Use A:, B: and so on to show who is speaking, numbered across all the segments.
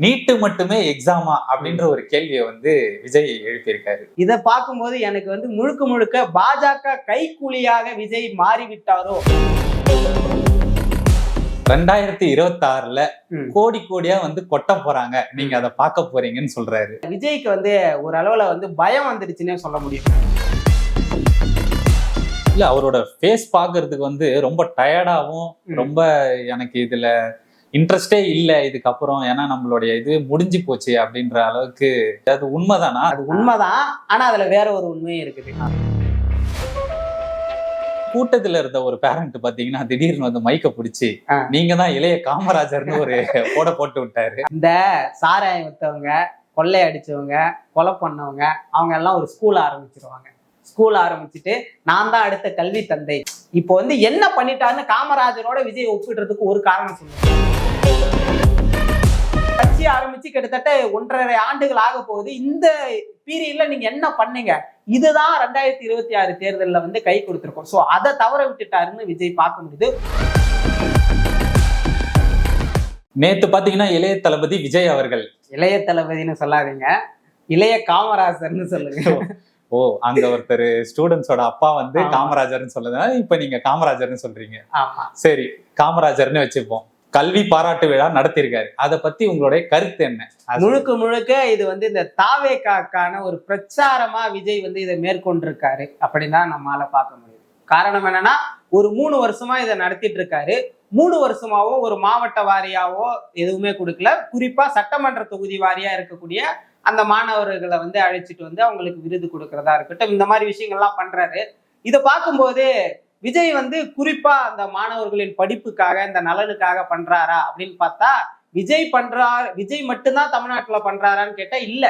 A: நீட்டு மட்டுமே எக்ஸாமா அப்படின்ற ஒரு கேள்வியை விஜய் எழுப்பியிருக்காரு.
B: இதை பார்க்கும்போது எனக்கு முழுக்க முழுக்க பாஜக கைக்கூலியாக விஜய் மாறிவிட்டாரோ.
A: 2026ல கோடி கோடியா கொட்ட போறாங்க, நீங்க அதை பார்க்க போறீங்கன்னு சொல்றாரு.
B: விஜய்க்கு ஒரு அளவுல பயம் வந்துடுச்சுன்னே சொல்ல முடியும்.
A: இல்ல, அவரோட ஃபேஸ் பாக்குறதுக்கு ரொம்ப டயர்டாவும், ரொம்ப எனக்கு இதுல இன்ட்ரெஸ்டே இல்லை இதுக்கப்புறம், ஏன்னா நம்மளுடைய இது முடிஞ்சு போச்சு அப்படின்ற அளவுக்கு. அது உண்மைதானா?
B: அது உண்மைதான். ஆனா அதுல வேற ஒரு உண்மையும் இருக்குது.
A: கூட்டத்துல இருந்த ஒரு பேரண்ட் பாத்தீங்கன்னா திடீர்னு மைக்க பிடிச்சி நீங்க தான் இளைய காமராஜர்னு ஒரு போட்டு விட்டாரு.
B: இந்த சாராயம் வித்தவங்க, கொள்ளை அடிச்சவங்க, கொலை பண்ணவங்க, அவங்க எல்லாம் ஒரு ஸ்கூல் ஆரம்பிச்சிருவாங்க. ஸ்கூல் ஆரம்பிச்சுட்டு நான் தான் அடுத்த கல்வி தந்தை. இப்போ என்ன பண்ணிட்டாருன்னு காமராஜரோட விஜய் ஒப்பிடுறதுக்கு ஒரு காரணம் சொல்லுங்க. கட்சி ஆரம்பிச்சு கிட்டத்தட்ட 1.5 ஆண்டுகள் ஆக போகுது. இந்த பீரியட்ல நீங்க என்ன பண்ணீங்க? இதுதான் 2026 தேர்தலில் கை கொடுத்திருக்கோம். சோ அதை தவற விட்டுட்டாருன்னு விஜய் பார்க்க முடியுது.
A: நேத்து பாத்தீங்கன்னா இளைய தளபதி விஜய் அவர்கள்,
B: இளைய தளபதினு சொல்லாதீங்க, இளைய காமராஜர்னு சொல்லுங்க.
A: ஓ, அங்க ஒருத்தர் ஸ்டூடெண்ட்ஸோட அப்பா காமராஜர்னு சொல்லுங்க, இப்ப நீங்க காமராஜர்னு சொல்றீங்க. சரி, காமராஜர்னு வச்சுப்போம். கல்வி பாராட்டு விழா நடத்திருக்காரு, அதை பத்தி உங்களுடைய கருத்து என்ன?
B: முழுக்க முழுக்க இது இந்த தாவேக்கான ஒரு பிரச்சாரமா விஜய் இதை மேற்கொண்டிருக்காரு அப்படின்னு தான் நம்மளால பார்க்க முடியும். காரணம் என்னன்னா, ஒரு 3 வருஷமா இதை நடத்திட்டு இருக்காரு. 3 வருஷமாவோ ஒரு மாவட்ட வாரியாவோ எதுவுமே கொடுக்கல. குறிப்பா சட்டமன்ற தொகுதி வாரியா இருக்கக்கூடிய அந்த மாணவர்களை அழைச்சிட்டு அவங்களுக்கு விருது கொடுக்கறதா இருக்கட்டும், இந்த மாதிரி விஷயங்கள்லாம் பண்றாரு. இதை பார்க்கும்போது விஜய் குறிப்பா அந்த மாணவர்களின் படிப்புக்காக, இந்த நலனுக்காக பண்றாரா அப்படின்னு பார்த்தா, விஜய் மட்டும்தான் தமிழ்நாட்டுல பண்றாரான்னு கேட்டா இல்ல.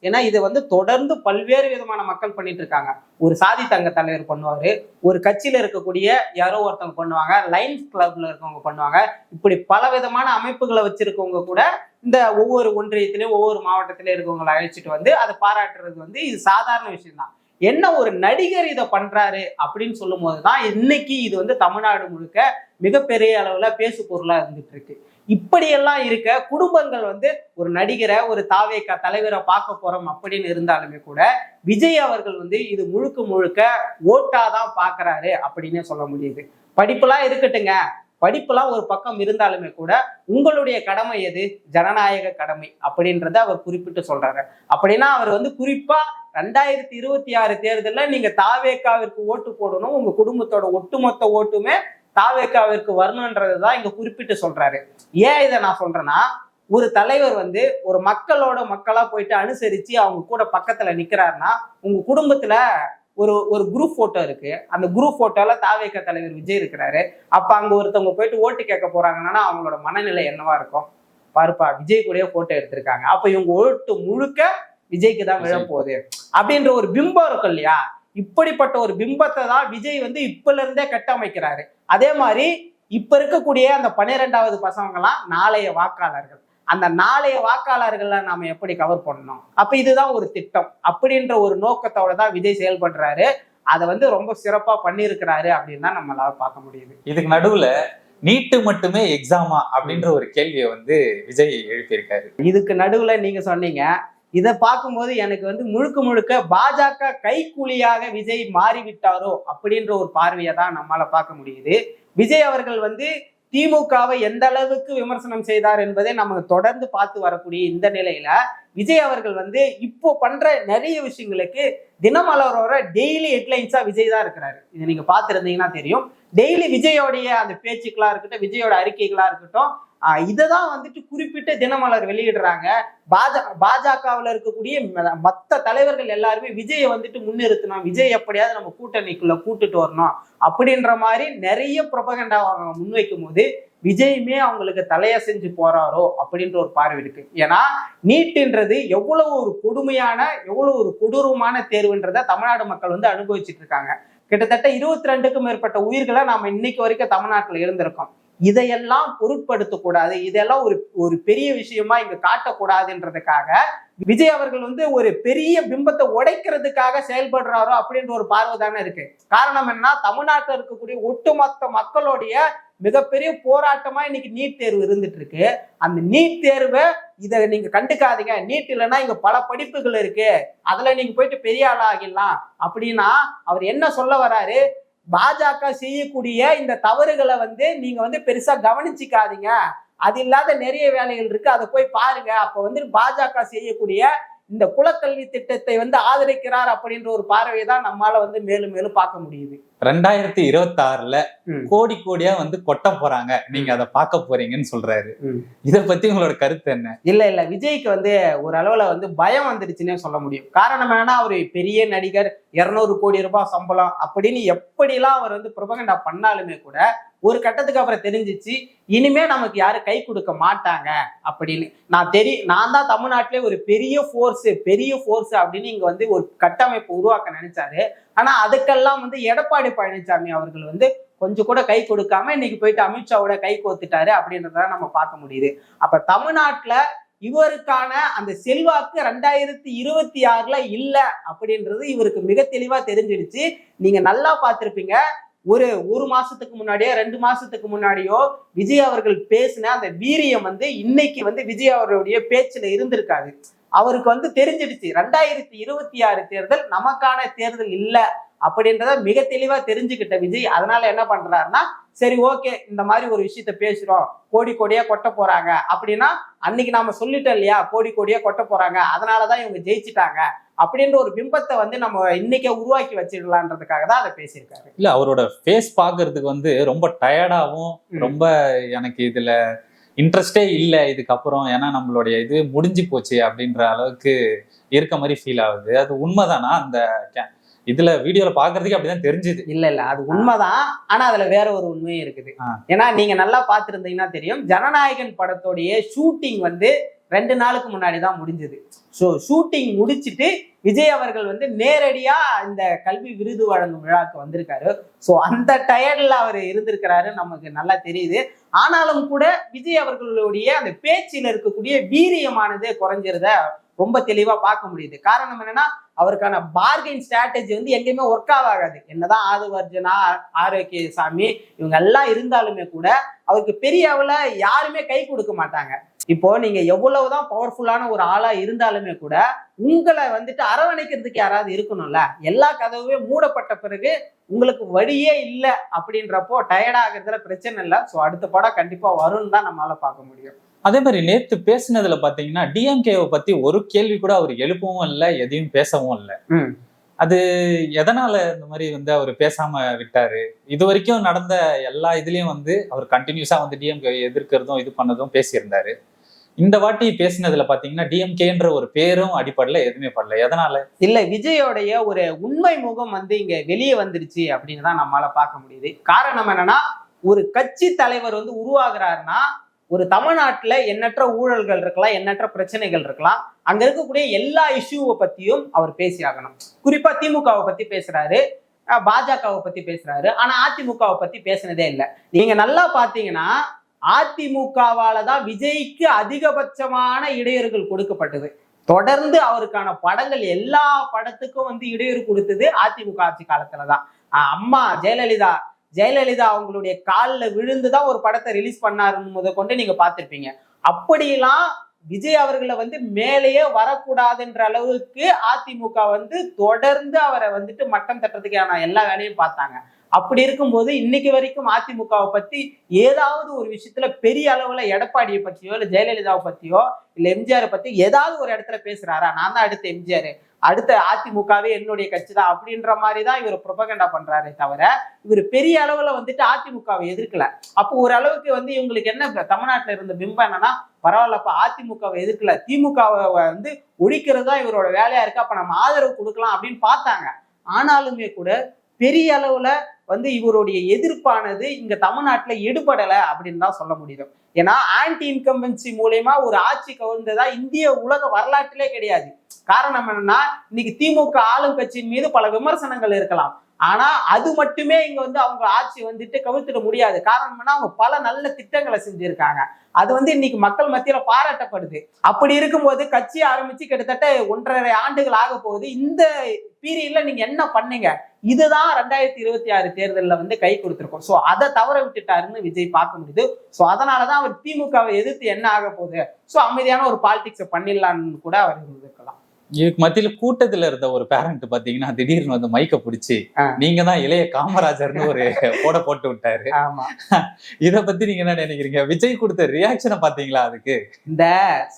B: ஏன்னா இது தொடர்ந்து பல்வேறு விதமான மக்கள் பண்ணிட்டு இருக்காங்க. ஒரு சாதி தங்க தலைவர் பண்ணுவாரு, ஒரு கட்சியில இருக்கக்கூடிய யாரோ ஒருத்தவங்க பண்ணுவாங்க, லைன்ஸ் கிளப்ல இருக்கவங்க பண்ணுவாங்க. இப்படி பல விதமான அமைப்புகளை வச்சிருக்கவங்க கூட இந்த ஒவ்வொரு ஒன்றியத்திலயும் ஒவ்வொரு மாவட்டத்திலயும் இருக்கவங்களை அழைச்சிட்டு அதை பாராட்டுறது இது சாதாரண விஷயம் தான். என்ன ஒரு நடிகர் இதை பண்றாரு அப்படின்னு சொல்லும் போதுதான் இன்னைக்கு இது தமிழ்நாடு முழுக்க மிகப்பெரிய அளவுல பேசு பொருளா இருந்துட்டு இருக்கு. இப்படியெல்லாம் இருக்க குடும்பங்கள் ஒரு நடிகரை, ஒரு தாவேக்கா தலைவரை பார்க்க போறோம் அப்படின்னு இருந்தாலுமே கூட விஜய் அவர்கள் இது முழுக்க முழுக்க ஓட்டாதான் பாக்குறாரு அப்படின்னு சொல்ல முடியுது. படிப்புலாம் இருக்கட்டுங்க, படிப்புலாம் ஒரு பக்கம் இருந்தாலுமே கூட உங்களுடைய கடமை எது? ஜனநாயக கடமை அப்படின்றத அவர் குறிப்பிட்டு சொல்றாரு. அப்படின்னா அவர் குறிப்பா 2026 தேர்தலில் நீங்க தாவேக்காவிற்கு ஓட்டு போடணும், உங்க குடும்பத்தோட ஒட்டுமொத்த ஓட்டுமே தாவேக்காவிற்கு வரணுன்றதுதான் இங்க குறிப்பிட்டு சொல்றாரு. ஏன் இதை நான் சொல்றேன்னா, ஒரு தலைவர் ஒரு மக்களோட மக்களா போயிட்டு அனுசரிச்சு அவங்க கூட பக்கத்துல நிக்கிறாருன்னா, உங்க குடும்பத்துல ஒரு குரூப் போட்டோ இருக்கு, அந்த குரூப் போட்டோல தாவேக்கா தலைவர் விஜய் இருக்கிறாரு. அப்ப அங்க ஒருத்தவங்க போயிட்டு ஓட்டு கேட்க போறாங்கன்னா அவங்களோட மனநிலை என்னவா இருக்கும்? பாருப்பா, விஜய் கூடயே போட்டோ எடுத்திருக்காங்க, அப்ப இவங்க ஓட்டு முழுக்க விஜய்க்கு தான் விழப்போகுது அப்படின்ற ஒரு பிம்பம் இருக்கும் இல்லையா? இப்படிப்பட்ட ஒரு பிம்பத்தை தான் விஜய் இப்பல இருந்தே கட்டமைக்கிறாரு. அதே மாதிரி இப்ப இருக்கக்கூடிய அந்த 12வது பசங்கள்லாம் நாளைய வாக்காளர்கள். அந்த நாளைய வாக்காளர்களை நாம எப்படி கவர் பண்ணணும்? அப்ப இதுதான் ஒரு திட்டம் அப்படின்ற ஒரு நோக்கத்தோட தான் விஜய் செயல்படுறாரு. அதை ரொம்ப சிறப்பா பண்ணியிருக்கிறாரு அப்படின்னு தான் நம்மளால பார்க்க முடியுது.
A: இதுக்கு நடுவுல நீட்டு மட்டுமே எக்ஸாமா அப்படின்ற ஒரு கேள்வியை விஜய் எழுப்பியிருக்காரு.
B: இதுக்கு நடுவுல நீங்க சொன்னீங்க, இதை பார்க்கும்போது எனக்கு முழுக்க முழுக்க பாஜக கைக்கூலியாக விஜய் மாறிவிட்டாரோ அப்படின்ற ஒரு பார்வையை தான் நம்மளால பார்க்க முடியுது. விஜய் அவர்கள் திமுகவை எந்த அளவுக்கு விமர்சனம் செய்தார் என்பதை நம்ம தொடர்ந்து பார்த்து வரக்கூடிய இந்த நிலையில விஜய் அவர்கள் இப்போ பண்ற நிறைய விஷயங்களுக்கு தினமலரோட டெய்லி ஹெட்லைன்ஸா விஜய் தான் இருக்கிறாரு. இதை நீங்க பார்த்துருந்தீங்கன்னா தெரியும். டெய்லி விஜயோடைய அந்த பேச்சுக்களா இருக்கட்டும், விஜயோட அறிக்கைகளா இருக்கட்டும், இதைதான் குறிப்பிட்டு தினமலர் வெளியிடுறாங்க. பாஜகவில் இருக்கக்கூடிய மற்ற தலைவர்கள் எல்லாருமே விஜயை முன்னிறுத்தணும், விஜய் எப்படியாவது நம்ம கூட்டணிக்குள்ள கூட்டுட்டு வரணும் அப்படின்ற மாதிரி நிறைய புரொபகண்டா அவங்க முன்வைக்கும் போது விஜயுமே அவங்களுக்கு தலையசைஞ்சு போறாரோ அப்படின்ற ஒரு பார்வை இருக்கு. ஏன்னா நீட்டுன்றது எவ்வளவு ஒரு கொடுமையான, எவ்வளவு ஒரு கொடூரமான தேர்வுன்றதை தமிழ்நாடு மக்கள் அனுபவிச்சுட்டு இருக்காங்க. கிட்டத்தட்ட 22க்கும் மேற்பட்ட உயிர்களை நாம இன்னைக்கு வரைக்கும் தமிழ்நாட்டில் இருந்திருக்கோம். இதையெல்லாம் பொருட்படுத்தக்கூடாது, இதெல்லாம் ஒரு பெரிய விஷயமா இங்க காட்டக்கூடாதுன்றதுக்காக விஜய் அவர்கள் வந்து ஒரு பெரிய பிம்பத்தை உடைக்கிறதுக்காக செயல்படுறாரோ அப்படின்ற ஒரு பார்வை தானே இருக்கு. காரணம் என்னன்னா, தமிழ்நாட்டில் இருக்கக்கூடிய ஒட்டுமொத்த மக்களுடைய மிகப்பெரிய போராட்டமா இன்னைக்கு நீட் தேர்வு இருந்துட்டு இருக்கு. அந்த நீட் தேர்வை இதை நீங்க கண்டுக்காதீங்க, நீட் இல்லைன்னா இங்க பல படிப்புகள் இருக்கு, அதுல நீங்க போயிட்டு பெரிய ஆளா ஆகிடலாம் அப்படின்னா அவர் என்ன சொல்ல வராரு? பாஜக செய்யக்கூடிய இந்த தவறுகளை வந்து நீங்க வந்து பெருசா கவனிச்சுக்காதீங்க, அது இல்லாத நிறைய வேலைகள் இருக்கு, அதை போய் பாருங்க. அப்ப வந்து பாஜக செய்யக்கூடிய இந்த குலக்கல்வி திட்டத்தை வந்து ஆதரிக்கிறார் அப்படின்ற ஒரு பார்வையை தான் நம்மால வந்து மேலும் மேலும் பார்க்க முடியுது.
A: 2026ல கோடி கோடியா வந்து கொட்ட போறாங்க, நீங்க அதை பார்க்க போறீங்கன்னு சொல்றாரு. இத பத்தி உங்களோட கருத்து என்ன?
B: இல்ல விஜய்க்கு வந்து ஒரு அளவுல வந்து பயம் வந்துடுச்சுன்னே சொல்ல முடியும். காரணம் என்னன்னா, அவரு பெரிய நடிகர், 200 கோடி ரூபாய் சம்பளம் அப்படின்னு எப்படிலாம் அவர் வந்து புரொபகண்டா பண்ணாலுமே கூட ஒரு கட்டத்துக்கு அப்புறம் தெரிஞ்சிச்சு, இனிமே நமக்கு யாரும் கை கொடுக்க மாட்டாங்க அப்படின்னு. நான் தான் தமிழ்நாட்டிலே ஒரு பெரிய ஃபோர்ஸ் அப்படின்னு இங்க வந்து ஒரு கட்டமைப்பு உருவாக்க நினைச்சாரு. ஆனா அதுக்கெல்லாம் வந்து எடப்பாடி பழனிசாமி அவர்கள் வந்து கொஞ்சம் கூட கை கொடுக்காம இன்னைக்கு போயிட்டு அமித்ஷாவோட கை கோத்துட்டாரு அப்படின்றத நம்ம பார்க்க முடியுது. அப்ப தமிழ்நாட்டுல இவருக்கான அந்த செல்வாக்கு 2026ல இல்ல அப்படின்றது இவருக்கு மிக தெளிவா தெரிஞ்சிடுச்சு. நீங்க நல்லா பார்த்திருப்பீங்க, ஒரு மாசத்துக்கு முன்னாடியோ 2 மாசத்துக்கு முன்னாடியோ விஜய் அவர்கள் பேசின அந்த வீரியம் வந்து இன்னைக்கு வந்து விஜய் அவருடைய பேச்சுல இருந்திருக்காது. அவருக்கு வந்து தெரிஞ்சிடுச்சு 2026 தேர்தல் நமக்கான தேர்தல் இல்ல அப்படின்றத மிக தெளிவா தெரிஞ்சுக்கிட்ட விஜய் அதனால என்ன பண்றாருன்னா, சரி ஓகே இந்த மாதிரி ஒரு விஷயத்த பேசுறோம், கோடி கோடியா கொட்ட போறாங்க அப்படின்னா, அன்னைக்கு நாம சொல்லிட்டோம் இல்லையா, கோடி கோடியா கொட்ட போறாங்க, அதனாலதான் இவங்க ஜெயிச்சுட்டாங்க அப்படின்ற ஒரு பிம்பத்தை வந்து நம்ம இன்னைக்கே உருவாக்கி வச்சிடலான்றதுக்காக தான் அதை பேசியிருக்காரு.
A: இல்ல, அவரோட ஃபேஸ் பாக்குறதுக்கு வந்து ரொம்ப டயர்டாவும், ரொம்ப எனக்கு இதுல இன்ட்ரெஸ்டே இல்ல இதுக்கப்புறம், ஏன்னா நம்மளுடைய இது முடிஞ்சு போச்சு அப்படின்ற அளவுக்கு இருக்க மாதிரி ஃபீல் ஆகுது. அது உண்மைதானா? அந்த இதுல வீடியோல பாக்குறதுக்கு அப்படிதான் தெரிஞ்சுது.
B: இல்ல அது உண்மைதான். ஆனா அதுல வேற ஒரு உண்மையும் இருக்குது. ஏன்னா நீங்க நல்லா பாத்துருந்தீங்கன்னா தெரியும், ஜனநாயகன் படத்தோடைய ஷூட்டிங் வந்து 2 நாளுக்கு முன்னாடிதான் முடிஞ்சது. ஸோ ஷூட்டிங் முடிச்சுட்டு விஜய் அவர்கள் வந்து நேரடியா இந்த கல்வி விருது வழங்கும் விழாக்கு வந்திருக்காரு. ஸோ அந்த டயர்ட்ல அவர் இருந்திருக்கிறாரு, நமக்கு நல்லா தெரியுது. ஆனாலும் கூட விஜய் அவர்களுடைய அந்த பேச்சில் இருக்கக்கூடிய வீரியமானது குறைஞ்சிருத ரொம்ப தெளிவா பார்க்க முடியுது. காரணம் என்னன்னா, அவருக்கான பார்கெயின் ஸ்ட்ராட்டஜி வந்து எங்கேயுமே ஒர்க் ஆகாது. என்னதான் ஆதிவர்ஜனா, ஆரோக்கியசாமி இவங்க எல்லாம் இருந்தாலுமே கூட அவருக்கு பெரிய அளவுல யாருமே கை கொடுக்க மாட்டாங்க. இப்போ நீங்க எவ்வளவுதான் பவர்ஃபுல்லான ஒரு ஆளா இருந்தாலுமே கூட உங்களை வந்துட்டு அரவணைக்கிறதுக்கு யாராவது இருக்கணும்ல. எல்லா கதவுமே மூடப்பட்ட பிறகு உங்களுக்கு வழியே இல்லை அப்படின்றப்போ டயர்ட் ஆகுறதுல பிரச்சனை இல்லை. ஸோ அடுத்த படம் கண்டிப்பா வரும்னு தான் நம்மளால பார்க்க முடியும்.
A: அதே மாதிரி நேத்து பேசினதுல பாத்தீங்கன்னா, டிஎம்கேவை பத்தி ஒரு கேள்வி கூட அவர் எழுப்பவும் இல்லை, எதையும் பேசவும் இல்லை. அது எதனால இந்த மாதிரி வந்து அவர் பேசாம விட்டாரு? இது வரைக்கும் நடந்த எல்லா இதுலயும் வந்து அவர் கண்டினியூஸா வந்து டிஎம்கே எதிர்க்கிறதும் இது பண்ணதும் பேசியிருந்தாரு. இந்த வாட்டி பேசினதுல பாத்தீங்கன்னா டிஎம்கேன்ற ஒரு பேரும் அடிப்படையில எதுவுமே படல. எதனால? இல்ல,
B: விஜயோடைய ஒரு உண்மை முகம் வந்து இங்க வெளியே வந்துருச்சு அப்படின்னு தான் நம்மளால பார்க்க முடியுது. காரணம் என்னன்னா, ஒரு கட்சி தலைவர் வந்து உருவாகிறாருன்னா, ஒரு தமிழ்நாட்டுல எண்ணற்ற ஊழல்கள் இருக்கலாம், எண்ணற்ற பிரச்சனைகள் இருக்கலாம், அங்க இருக்கக்கூடிய எல்லா இஷ்யூவை பத்தியும் அவர் பேசி ஆகணும். குறிப்பா திமுகவை பத்தி பேசுறாரு, பாஜகவை பத்தி பேசுறாரு. ஆனா அதிமுகவை பத்தி பேசினதே இல்லை. நீங்க நல்லா பாத்தீங்கன்னா, அதிமுகவால தான் விஜய்க்கு அதிகபட்சமான இடையூறுகள் கொடுக்கப்பட்டது. தொடர்ந்து அவருக்கான படங்கள் எல்லா படத்துக்கும் வந்து இடையூறு கொடுத்தது அதிமுக ஆட்சி காலத்துலதான். அம்மா ஜெயலலிதா அவங்களுடைய காலில் விழுந்துதான் ஒரு படத்தை ரிலீஸ் பண்ணாருன்னு முதற்கொண்டு நீங்க பார்த்திருப்பீங்க. அப்படியெல்லாம் விஜய் அவர்களை வந்து மேலேயே வரக்கூடாதுன்ற அளவுக்கு அதிமுக வந்து தொடர்ந்து அவரை வந்துட்டு மட்டம் தட்டுறதுக்கான எல்லா வேலையும் பார்த்தாங்க. அப்படி இருக்கும்போது இன்னைக்கு வரைக்கும் அதிமுகவை பத்தி ஏதாவது ஒரு விஷயத்துல பெரிய அளவுல எடப்பாடியை பத்தியோ இல்ல ஜெயலலிதாவை பத்தியோ இல்ல எம்ஜிஆரை பத்தி ஏதாவது ஒரு இடத்துல பேசுறாரா? நான் தான் அடுத்த எம்ஜிஆர், அடுத்த அதிமுகவே என்னுடைய கட்சி தான் அப்படின்ற மாதிரிதான் இவர் புரொபகண்டா பண்றாரே தவிர இவர் பெரிய அளவுல வந்துட்டு அதிமுகவை எதிர்க்கல. அப்போ ஒரு அளவுக்கு வந்து இவங்களுக்கு என்ன தமிழ்நாட்டுல இருந்த பிம்பம் என்னன்னா, பரவாயில்லப்ப அதிமுகவை எதிர்க்கல, திமுகவை வந்து ஒழிக்கிறதா இவரோட வேலையா இருக்கு, அப்ப நம்ம ஆதரவு கொடுக்கலாம் அப்படின்னு பார்த்தாங்க. ஆனாலுமே கூட பெரிய அளவுல வந்து இவருடைய எதிர்ப்பானது இங்க தமிழ்நாட்டுல எடுபடலை அப்படின்னு தான் சொல்ல முடியும். ஏன்னா ஆன்டி இன்கம்பன்சி மூலயமா ஒரு ஆட்சி கவர்ந்ததா இந்திய உலக வரலாற்றிலே கிடையாது. காரணம் என்னன்னா, இன்னைக்கு திமுக ஆளும் கட்சியின் மீது பல விமர்சனங்கள் இருக்கலாம். ஆனா அது மட்டுமே இங்க வந்து அவங்க ஆட்சி வந்துட்டு கவிழ்த்திட முடியாது. காரணம்னா அவங்க பல நல்ல திட்டங்களை செஞ்சிருக்காங்க. அது வந்து இன்னைக்கு மக்கள் மத்தியில பாராட்டப்படுது. அப்படி இருக்கும்போது கட்சி ஆரம்பிச்சு கிட்டத்தட்ட 1.5 ஆண்டுகள் ஆக போகுது. இந்த பீரியட்ல நீங்க என்ன பண்ணீங்க? இதுதான் 2026 தேர்தல்ல வந்து கை கொடுத்திருக்கோம். சோ அதை தவற விட்டுட்டாருன்னு விஜய் பார்க்க முடியுது. சோ அதனாலதான் அவர் திமுகவை எதிர்த்து என்ன ஆக போகுது, சோ அமைதியான ஒரு பாலிடிக்ஸ் பண்ணிடலான்னு கூட அவர் இருக்கலாம்.
A: இதுக்கு மத்தியில கூட்டத்துல இருந்த ஒரு பேரண்ட் பாத்தீங்கன்னா திடீர்னு வந்து மைக்க பிடிச்சி நீங்க தான் இளைய காமராஜர்னு ஒரு போட்டு விட்டாரு.
B: ஆமா,
A: இத பத்தி நீங்க என்ன நினைக்கிறீங்க? விஜய் கொடுத்த ரியாக்ஷனை பாத்தீங்களா? அதுக்கு
B: இந்த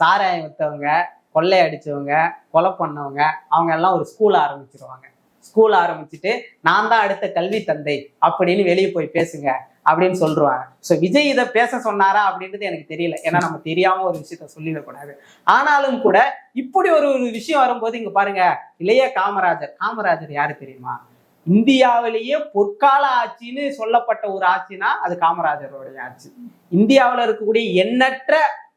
B: சாராயம் வித்தவங்க, கொள்ளை அடிச்சவங்க, கொலை பண்ணவங்க அவங்க எல்லாம் ஒரு ஸ்கூல் ஆரம்பிச்சிருவாங்க. ஸ்கூல் ஆரம்பிச்சுட்டு நான் தான் அடுத்த கல்வி தந்தை அப்படின்னு வெளியே போய் பேசுங்க அப்படின்னு சொல்றாங்க. சோ விஜய் இதை பேச சொன்னாரா அப்படின்றது எனக்கு தெரியல. ஏன்னா நம்ம தெரியாம ஒரு விஷயத்த சொல்லிடக்கூடாது. ஆனாலும் கூட இப்படி ஒரு விஷயம் வரும்போது இங்க பாருங்க, இளைய காமராஜர் யாரு தெரியுமா? இந்தியாவிலேயே பொற்கால ஆட்சின்னு சொல்லப்பட்ட ஒரு ஆட்சினா அது காமராஜருடைய ஆட்சி. இந்தியாவில் இருக்கக்கூடிய எண்ணற்ற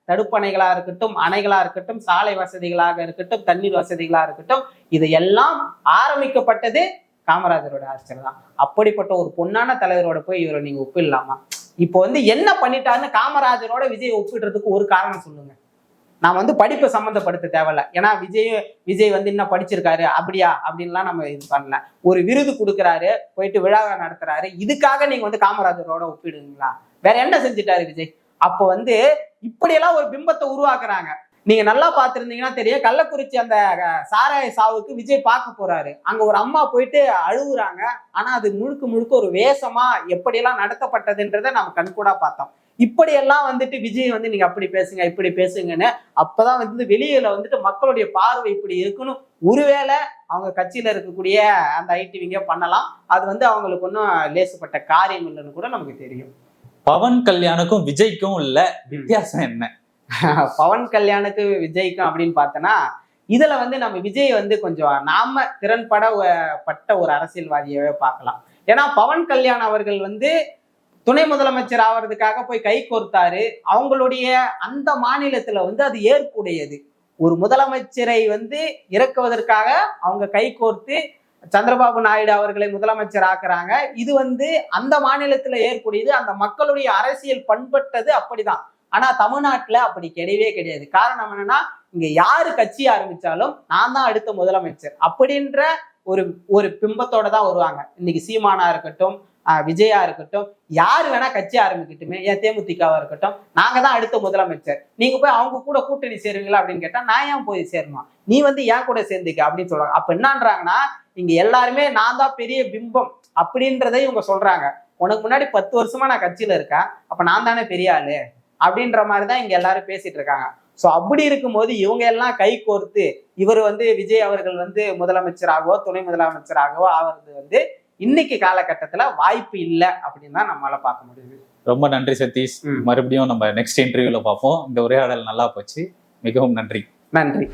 B: தடுப்பணைகளா இருக்கட்டும், அணைகளா இருக்கட்டும், சாலை வசதிகளாக இருக்கட்டும், தண்ணீர் வசதிகளா இருக்கட்டும், இதையெல்லாம் ஆரம்பிக்கப்பட்டது காமராஜரோட ஆட்சியில தான். அப்படிப்பட்ட ஒரு பொன்னான தலைவரோட போய் இவரை நீங்க ஒப்பிடலாமா? இப்போ வந்து என்ன பண்ணிட்டாருன்னு காமராஜரோட விஜய் ஒப்பிடுறதுக்கு ஒரு காரணம் சொல்லுங்க. நான் வந்து படிப்பை சம்மந்தப்படுத்த தேவையில்ல. ஏன்னா விஜய் வந்து என்ன படிச்சிருக்காரு அப்படியா அப்படின்லாம் நம்ம இது பண்ணல. ஒரு விருது கொடுக்குறாரு, போயிட்டு விழாவை நடத்துறாரு, இதுக்காக நீங்க வந்து காமராஜரோட ஒப்பிடுங்களா? வேற என்ன செஞ்சுட்டாரு விஜய்? அப்போ வந்து இப்படியெல்லாம் ஒரு பிம்பத்தை உருவாக்குறாங்க. நீங்க நல்லா பார்த்திருந்தீங்கன்னா தெரியும், கள்ளக்குறிச்சி அந்த சாராய சாவுக்கு விஜய் பார்க்க போறாரு. அங்க ஒரு அம்மா போயிட்டு அழுகுறாங்க. ஆனா அது முழுக்க ஒரு வேஷமா எப்படியெல்லாம் நடத்தப்பட்டதுன்றதை நம்ம கண்கூடா பார்த்தோம். இப்படியெல்லாம் வந்துட்டு விஜய் வந்து நீங்க அப்படி பேசுங்க இப்படி பேசுங்கன்னு அப்பதான் வந்து வெளியில வந்துட்டு மக்களுடைய பார்வை இப்படி இருக்குன்னு ஒருவேளை அவங்க கட்சியில இருக்கக்கூடிய அந்த ஐடிவிங்க பண்ணலாம். அது வந்து அவங்களுக்கு ஒன்றும் லேசுப்பட்ட காரியம் இல்லைன்னு கூட நமக்கு தெரியும்.
A: பவன் கல்யாணுக்கும் விஜய்க்கும் உள்ள வித்தியாசம் என்ன?
B: பவன் கல்யாணுக்கு விஜய்க்கும் அப்படின்னு பார்த்தோன்னா, இதுல வந்து நம்ம விஜய் வந்து கொஞ்சம் நாம திறன்பட்ட ஒரு அரசியல்வாதியவே பார்க்கலாம். ஏன்னா பவன் கல்யாண் அவர்கள் வந்து துணை முதலமைச்சர் ஆவறதுக்காக போய் கை கோர்த்தாரு. அவங்களுடைய அந்த மாநிலத்துல வந்து அது ஏற்புடையது. ஒரு முதலமைச்சரை வந்து இறக்குவதற்காக அவங்க கை கோர்த்து சந்திரபாபு நாயுடு அவர்களை முதலமைச்சர் ஆக்குறாங்க. இது வந்து அந்த மாநிலத்துல ஏற்புடையது. அந்த மக்களுடைய அரசியல் பண்பட்டது அப்படிதான். ஆனா தமிழ்நாட்டுல அப்படி கிடையவே கிடையாது. காரணம் என்னன்னா, இங்க யாரு கட்சி ஆரம்பிச்சாலும் நான் தான் அடுத்த முதலமைச்சர் அப்படின்ற ஒரு பிம்பத்தோட தான் வருவாங்க. இன்னைக்கு சீமானா இருக்கட்டும், விஜயா இருக்கட்டும், யாரு வேணா கட்சி ஆரம்பிக்கட்டுமே, ஏன் தேமுதிகவா இருக்கட்டும், நாங்க தான் அடுத்த முதலமைச்சர், நீங்க போய் அவங்க கூட கூட்டணி சேருவீங்களா அப்படின்னு கேட்டா நான் ஏன் போய் சேரணும், நீ வந்து ஏன் கூட சேர்ந்துக்க அப்படின்னு சொல்றாங்க. அப்ப என்னன்றாங்கன்னா, இங்க எல்லாருமே நான் தான் பெரிய பிம்பம் அப்படின்றதை இவங்க சொல்றாங்க. உனக்கு முன்னாடி 10 வருஷமா நான் கட்சியில இருக்கேன், அப்ப நான் தானே பெரிய ஆளு அப்படின்ற மாதிரிதான் இங்க எல்லாரும் பேசிட்டு இருக்காங்க. சோ அப்படி இருக்கும்போது இவங்க எல்லாம் கை கோர்த்து இவர் வந்து விஜய் அவர்கள் வந்து முதலமைச்சராகவோ துணை முதலமைச்சராகவோ ஆவது வந்து இன்னைக்கு காலகட்டத்துல வாய்ப்பு இல்லை அப்படின்னு தான் நம்மளால பார்க்க முடியுது.
A: ரொம்ப நன்றி சதீஷ். மறுபடியும் நம்ம நெக்ஸ்ட் இன்டர்வியூல பார்ப்போம். இந்த உரையாடல் நல்லா போச்சு. மிகவும் நன்றி.
B: நன்றி.